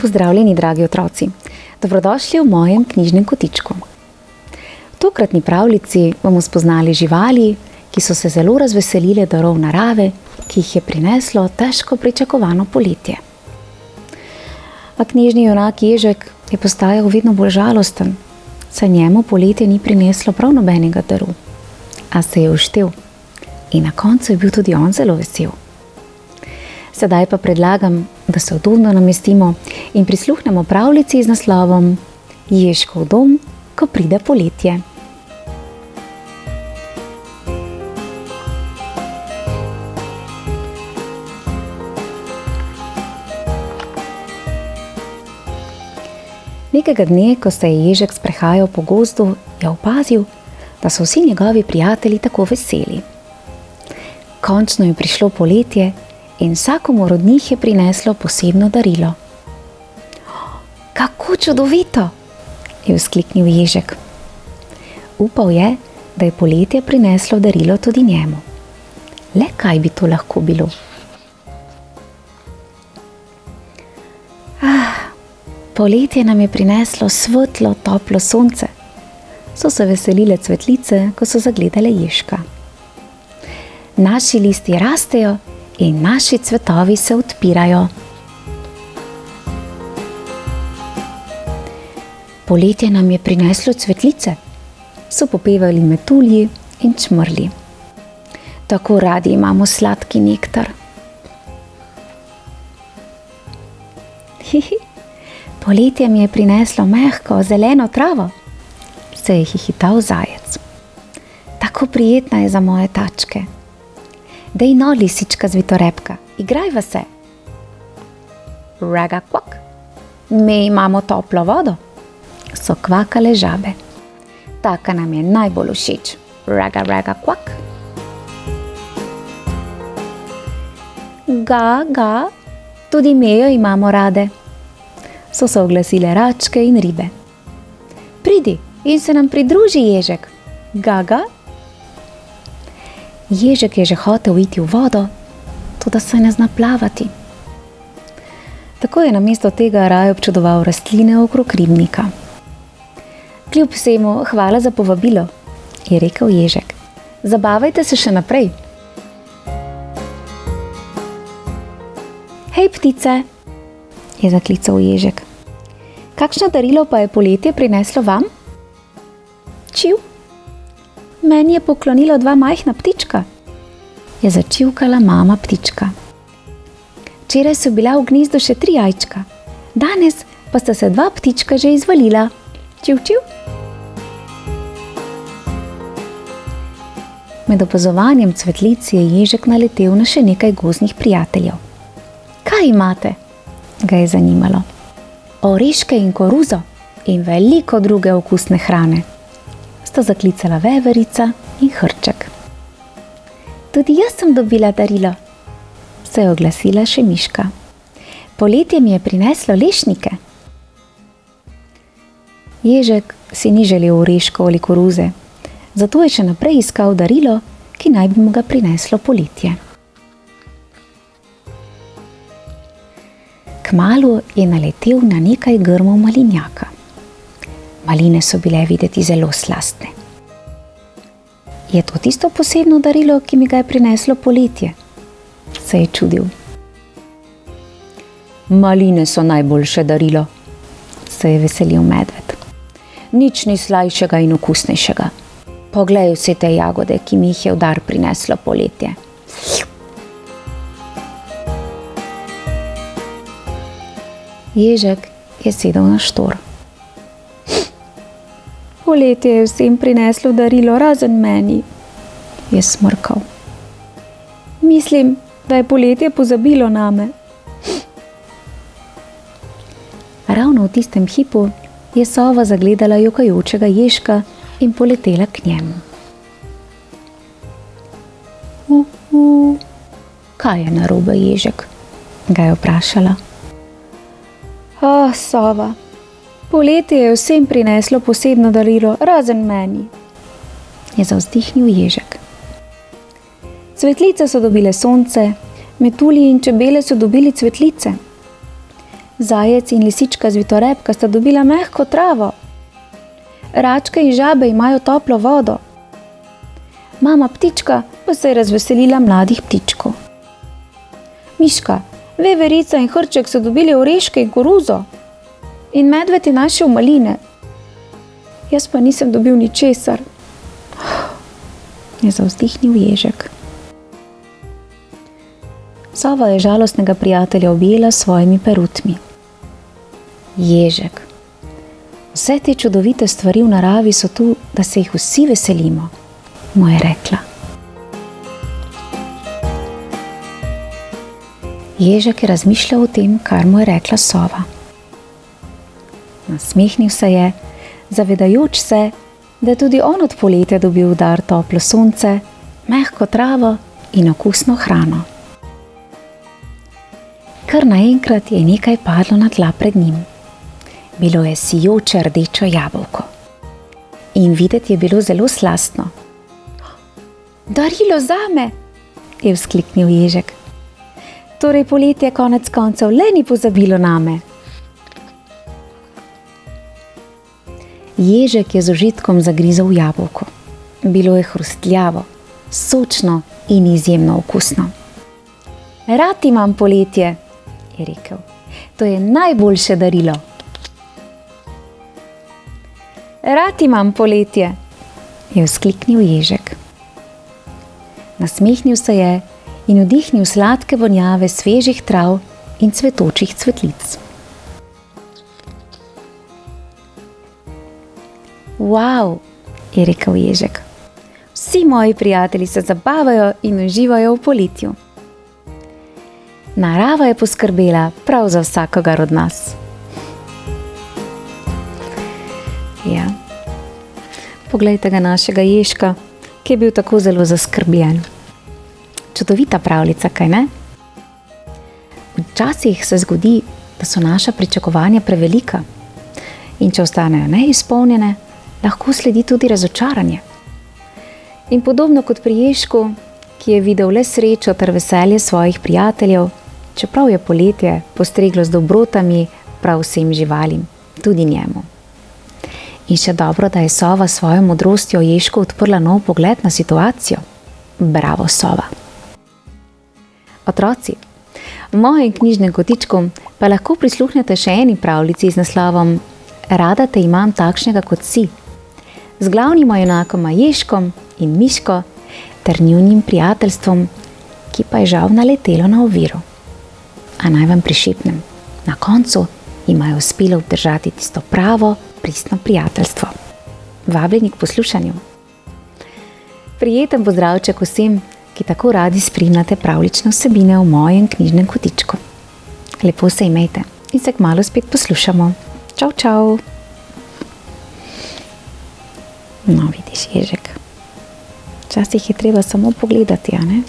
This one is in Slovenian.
Pozdravljeni, dragi otroci. Dobrodošli v mojem knjižnem kotičku. V tokratni pravljici bomo spoznali živali, ki so se zelo razveselile darov narave, ki jih je prineslo težko pričakovano poletje. A knjižni junak Ježek je postajal vedno bolj žalosten, saj njemu poletje ni prineslo prav nobenega daru. A se je uštel in na koncu je bil tudi on zelo vesel. Sedaj pa predlagam, da se udobno namestimo in prisluhnemo pravljici z naslovom Ježkov dom, ko pride poletje. Nekega dne, ko se je Ježek sprehajal po gozdu, je opazil, da so vsi njegovi prijatelji tako veseli. Končno je prišlo poletje in vsakomur od njih je prineslo posebno darilo. Kako čudovito, je vzkliknil Ježek. Upal je, da je poletje prineslo darilo tudi njemu. Le kaj bi to lahko bilo? Poletje nam je prineslo svetlo, toplo sonce. So se veselile cvetlice, ko so zagledale Ježka. Naši listi rastejo in naši cvetovi se odpirajo. Poletje nam je prineslo cvetlice, so popevali metulji in čmrlji. Tako radi imamo sladki nektar. Poletje mi je prineslo mehko, zeleno travo, se je hihital zajec. Tako prijetna je za moje tačke. Dej no, lisička zvitorepka, igrajva se. Raga kvak, mi imamo toplo vodo, so kvakale žabe. Taka nam je najbolj všeč. Raga kvak. Ga, tudi mi jo imamo rade, so se oglasile račke in ribe. Pridi in se nam pridruži, Ježek. Ga. Ježek je že hotel iti v vodo, toda se ne zna plavati. Tako je namesto tega raje občudoval rastline okrog ribnika. Kljub vsemu, hvala za povabilo, je rekel Ježek. Zabavajte se še naprej. Hej, ptice, je zaklical Ježek. Kakšno darilo pa je poletje prineslo vam? Čiv? Meni je poklonilo 2 majhna ptička, je začivkala mama ptička. Včeraj so bila v gnezdu še 3 jajčka, danes pa sta se 2 ptička že izvalila. Čiv. Med opazovanjem cvetlic je Ježek naletel na še nekaj gozdnih prijateljev. Kaj imate? Ga je zanimalo. Oreške in koruzo in veliko druge okusne hrane, sta zaklicala veverica in hrček. Tudi jaz sem dobila darilo, se je oglasila še miška. Poletje mi je prineslo lešnike. Ježek si ni želel oreškov ali koruze, zato je še naprej iskal darilo, ki naj bi mu ga prineslo poletje. Kmalu je naletel na nekaj grmov malinjaka. Maline so bile videti zelo slastne. Je to tisto posebno darilo, ki mi ga je prineslo poletje? Se je čudil. Maline so najboljše darilo, se je veselil medved. Nič ni slajšega in okusnejšega. Poglej vse te jagode, ki mi jih je v dar prineslo poletje. Ježek je sedel na štor. Poletje je vsem prineslo darilo, razen meni, je smrkal. Mislim, da je poletje pozabilo name. Ravno v tistem hipu je sova zagledala jokajočega Ježka in poletela k njemu. Kaj je narobe, Ježek? Ga je vprašala. Sova, poletje je vsem prineslo posebno darilo, razen meni, je zavzdihnil Ježek. Cvetlice so dobile sonce, metulji in čebele so dobili cvetlice. Zajec in lisička zvitorepka sta dobila mehko travo. Račke in žabe imajo toplo vodo. Mama ptička pa se je razveselila mladih ptičkov. Miška, veverica in hrček so dobili oreške in koruzo. In medved je našel maline. Jaz pa nisem dobil ničesar, je zavzdihnil Ježek. Sova je žalostnega prijatelja objela s svojimi perutmi. Ježek, vse te čudovite stvari v naravi so tu, da se jih vsi veselimo, mu je rekla. Ježek je razmišljal o tem, kar mu je rekla sova. Nasmehnil se je, zavedajoč se, da je tudi on od poletja dobil v dar toplo sonce, mehko travo in okusno hrano. Kar naenkrat je nekaj padlo na tla pred njim. Bilo je sijoče rdečo jabolko. In videti je bilo zelo slastno. Darilo zame, je vzkliknil Ježek. Torej poletje konec koncev le ni pozabilo name. Ježek je z užitkom zagrizel jabolko. Bilo je hrustljavo, sočno in izjemno okusno. Rad imam poletje, je rekel. To je najboljše darilo. Rad imam poletje, je vzkliknil Ježek. Nasmehnil se je in vdihnil sladke vonjave svežih trav in cvetočih cvetlic. Wow, je rekel Ježek. Vsi moji prijatelji se zabavajo in uživajo v poletju. Narava je poskrbela prav za vsakogar od nas. Ja, poglejte ga našega Ježka, ki je bil tako zelo zaskrbljen. Čudovita pravljica, kaj ne? Včasih se zgodi, da so naša pričakovanja prevelika in če ostanejo neizpolnjene, lahko sledi tudi razočaranje. In podobno kot pri Ježku, ki je videl le srečo ter veselje svojih prijateljev, čeprav je poletje postreglo z dobrotami prav vsem živalim, tudi njemu. In še dobro, da je sova s svojo modrostjo Ježku odprla nov pogled na situacijo. Bravo, sova. Otroci, v mojem knjižnem kotičku pa lahko prisluhnete še eni pravljici z naslovom Rada te imam takšnega kot si, z glavnima junakoma Ježkom in Miško ter njunim prijateljstvom, ki pa je žal naletelo na oviro. A naj vam prišepnem, na koncu imajo uspelo obdržati tisto pravo, pristno prijateljstvo. Vabljeni k poslušanju. Prijeten pozdravček vsem, ki tako radi spremljate pravljične vsebine v mojem knjižnem kotičku. Lepo se imejte in se kmalu spet poslušamo. Čau, čau. No, vidiš, Ježek. Včasih je treba samo pogledati, a ne?